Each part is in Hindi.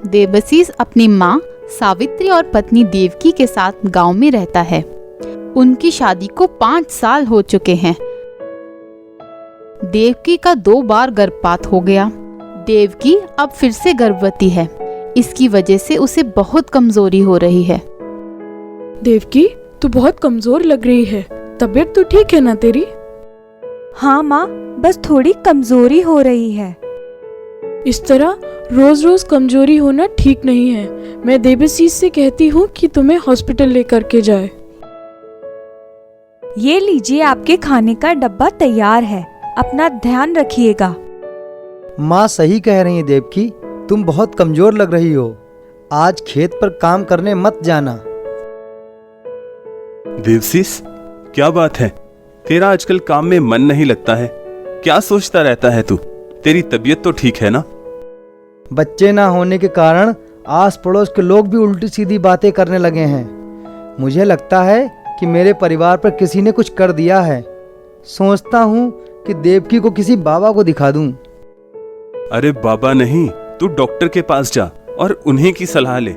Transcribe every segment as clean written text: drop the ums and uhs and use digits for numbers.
देवशीष अपनी माँ सावित्री और पत्नी देवकी के साथ गांव में रहता है। उनकी शादी को 5 साल हो चुके हैं। देवकी का 2 बार गर्भपात हो गया। देवकी अब फिर से गर्भवती है। इसकी वजह से उसे बहुत कमजोरी हो रही है। देवकी, तू बहुत कमजोर लग रही है। तबीयत तो ठीक है ना तेरी? हाँ माँ, बस थोड़ी कमजोरी हो रही है। इस तरह रोज रोज कमजोरी होना ठीक नहीं है। मैं देवशीष से कहती हूँ कि तुम्हें हॉस्पिटल लेकर के जाए। ये लीजिए, आपके खाने का डब्बा तैयार है। अपना ध्यान रखिएगा। माँ सही कह रही है देवकी, तुम बहुत कमजोर लग रही हो। आज खेत पर काम करने मत जाना। देवशीष, क्या बात है? तेरा आजकल काम में मन नहीं लगता है। क्या सोचता रहता है तू? तेरी तबीयत तो ठीक है ना? बच्चे ना होने के कारण आस पड़ोस के लोग भी उल्टी सीधी बातें करने लगे हैं। मुझे लगता है कि मेरे परिवार पर किसी ने कुछ कर दिया है। सोचता हूँ कि देवकी को किसी बाबा को दिखा दूं। अरे बाबा नहीं, तू डॉक्टर के पास जा और उन्हीं की सलाह ले।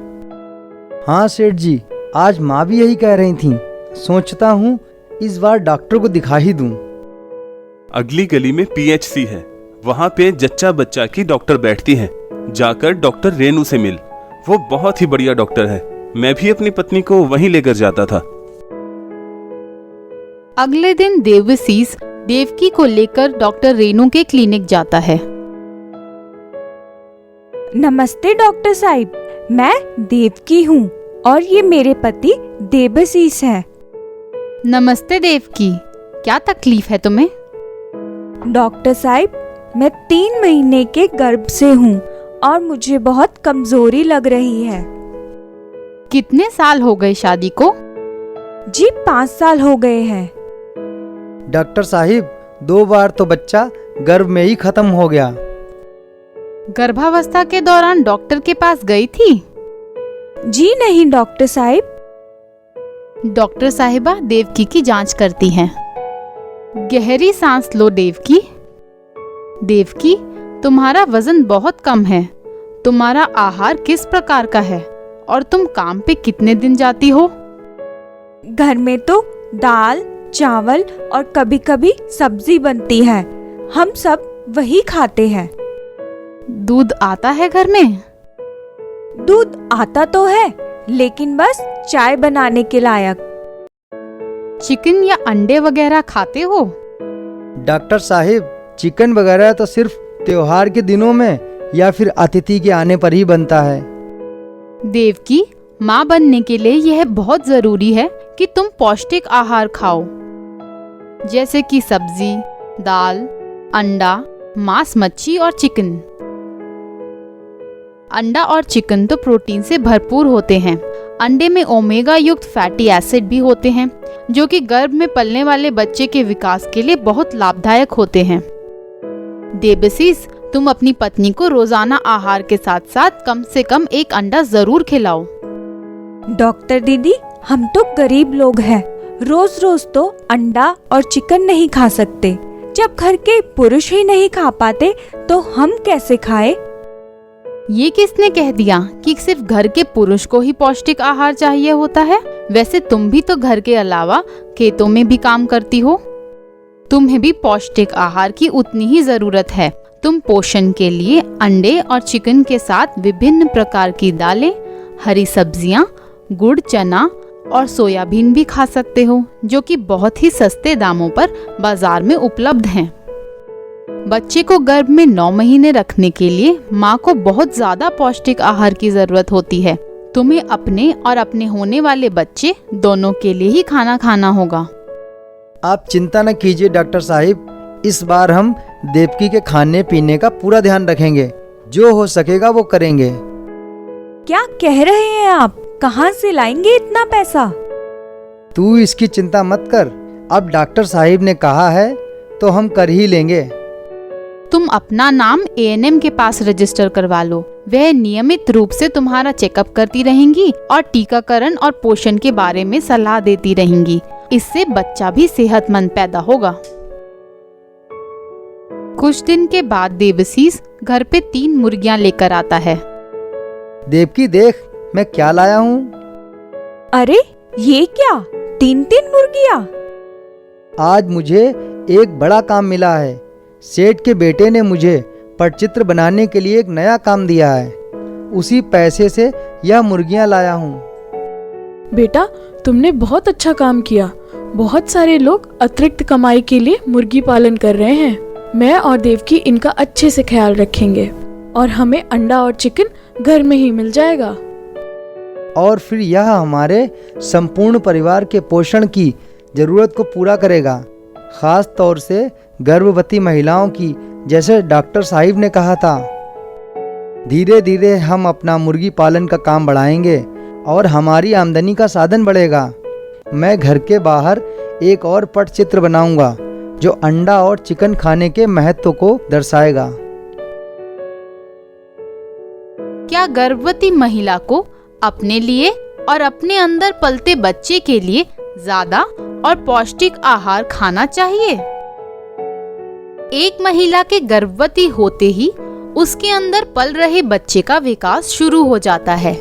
हाँ सेठ जी, आज माँ भी यही कह रही थी। सोचता हूँ इस बार डॉक्टर को दिखा ही दूं। अगली गली में PHC है, वहाँ पे जच्चा बच्चा की डॉक्टर बैठती है। जाकर डॉक्टर रेनू से मिल, वो बहुत ही बढ़िया डॉक्टर है। मैं भी अपनी पत्नी को वहीं लेकर जाता था। अगले दिन देवशीष देवकी को लेकर डॉक्टर रेनू के क्लिनिक जाता है। नमस्ते डॉक्टर साहिब, मैं देवकी हूँ और ये मेरे पति देवशीष है। नमस्ते देवकी, क्या तकलीफ है तुम्हें? डॉक्टर साहिब, मैं 3 महीने के गर्भ से हूँ और मुझे बहुत कमजोरी लग रही है। कितने साल हो गए शादी को? जी 5 साल हो गए हैं। डॉक्टर साहिब, 2 बार तो बच्चा गर्भ में ही खत्म हो गया। गर्भावस्था के दौरान डॉक्टर के पास गई थी? जी नहीं डॉक्टर साहिब। डॉक्टर साहिबा देवकी की जांच करती हैं। गहरी सांस लो देवकी। देवकी, तुम्हारा वजन बहुत कम है। तुम्हारा आहार किस प्रकार का है और तुम काम पे कितने दिन जाती हो? घर में तो दाल, चावल और कभी-कभी सब्जी बनती है। हम सब वही खाते हैं। दूध आता है घर में? दूध आता तो है, लेकिन बस चाय बनाने के लायक। चिकन या अंडे वगैरह खाते हो? डॉक्टर साहिब, चिकन वगैरह तो सिर्फ त्योहार के दिनों में या फिर अतिथि के आने पर ही बनता है। देवकी, माँ बनने के लिए यह बहुत जरूरी है कि तुम पौष्टिक आहार खाओ, जैसे कि सब्जी, दाल, अंडा, मांस, मच्छी और चिकन। अंडा और चिकन तो प्रोटीन से भरपूर होते हैं। अंडे में ओमेगा युक्त फैटी एसिड भी होते हैं, जो कि गर्भ में पलने वाले बच्चे के विकास के लिए बहुत लाभदायक होते हैं। देवशीष, तुम अपनी पत्नी को रोजाना आहार के साथ साथ कम से कम 1 अंडा जरूर खिलाओ। डॉक्टर दीदी, हम तो गरीब लोग हैं। रोज रोज तो अंडा और चिकन नहीं खा सकते। जब घर के पुरुष ही नहीं खा पाते तो हम कैसे खाएं? ये किसने कह दिया कि सिर्फ घर के पुरुष को ही पौष्टिक आहार चाहिए होता है? वैसे तुम भी तो घर के अलावा खेतों में भी काम करती हो। तुम्हें भी पौष्टिक आहार की उतनी ही जरूरत है। तुम पोषण के लिए अंडे और चिकन के साथ विभिन्न प्रकार की दालें, हरी सब्जियां, गुड़, चना और सोयाबीन भी खा सकते हो, जो कि बहुत ही सस्ते दामों पर बाजार में उपलब्ध हैं। बच्चे को गर्भ में 9 महीने रखने के लिए माँ को बहुत ज्यादा पौष्टिक आहार की जरूरत होती है। तुम्हें अपने और अपने होने वाले बच्चे दोनों के लिए ही खाना खाना होगा। आप चिंता न कीजिए डॉक्टर साहिब, इस बार हम देवकी के खाने पीने का पूरा ध्यान रखेंगे। जो हो सकेगा वो करेंगे। क्या कह रहे हैं आप? कहाँ से लाएंगे इतना पैसा? तू इसकी चिंता मत कर। अब डॉक्टर साहिब ने कहा है तो हम कर ही लेंगे। तुम अपना नाम ANM के पास रजिस्टर करवा लो। वह नियमित रूप से तुम्हारा चेकअप करती रहेंगी और टीकाकरण और पोषण के बारे में सलाह देती रहेंगी। इससे बच्चा भी सेहतमंद पैदा होगा। कुछ दिन के बाद देवशीष घर पे 3 मुर्गियां लेकर आता है। देवकी देख, मैं क्या लाया हूँ। अरे ये क्या, 3-3 मुर्गियाँ? आज मुझे एक बड़ा काम मिला है। सेठ के बेटे ने मुझे पटचित्र बनाने के लिए एक नया काम दिया है। उसी पैसे से यह मुर्गियाँ लाया हूँ। बेटा, तुमने बहुत अच्छा काम किया। बहुत सारे लोग अतिरिक्त कमाई के लिए मुर्गी पालन कर रहे हैं। मैं और देवकी इनका अच्छे से ख्याल रखेंगे और हमें अंडा और चिकन घर में ही मिल जाएगा। और फिर यह हमारे संपूर्ण परिवार के पोषण की जरूरत को पूरा करेगा, खास तौर से गर्भवती महिलाओं की, जैसे डॉक्टर साहिब ने कहा था। धीरे धीरे हम अपना मुर्गी पालन का काम बढ़ाएंगे और हमारी आमदनी का साधन बढ़ेगा। मैं घर के बाहर एक और पटचित्र बनाऊंगा जो अंडा और चिकन खाने के महत्व को दर्शाएगा। क्या गर्भवती महिला को अपने लिए और अपने अंदर पलते बच्चे के लिए ज्यादा और पौष्टिक आहार खाना चाहिए? एक महिला के गर्भवती होते ही उसके अंदर पल रहे बच्चे का विकास शुरू हो जाता है।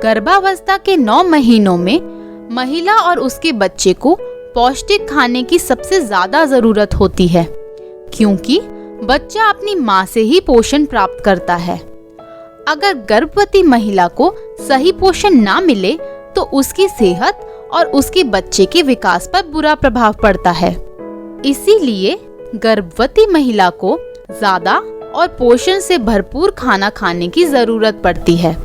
गर्भावस्था के 9 महीनों में महिला और उसके बच्चे को पौष्टिक खाने की सबसे ज्यादा जरूरत होती है, क्योंकि बच्चा अपनी माँ से ही पोषण प्राप्त करता है। अगर गर्भवती महिला को सही पोषण ना मिले तो उसकी सेहत और उसके बच्चे के विकास पर बुरा प्रभाव पड़ता है। इसीलिए गर्भवती महिला को ज्यादा और पोषण से भरपूर खाना खाने की जरूरत पड़ती है।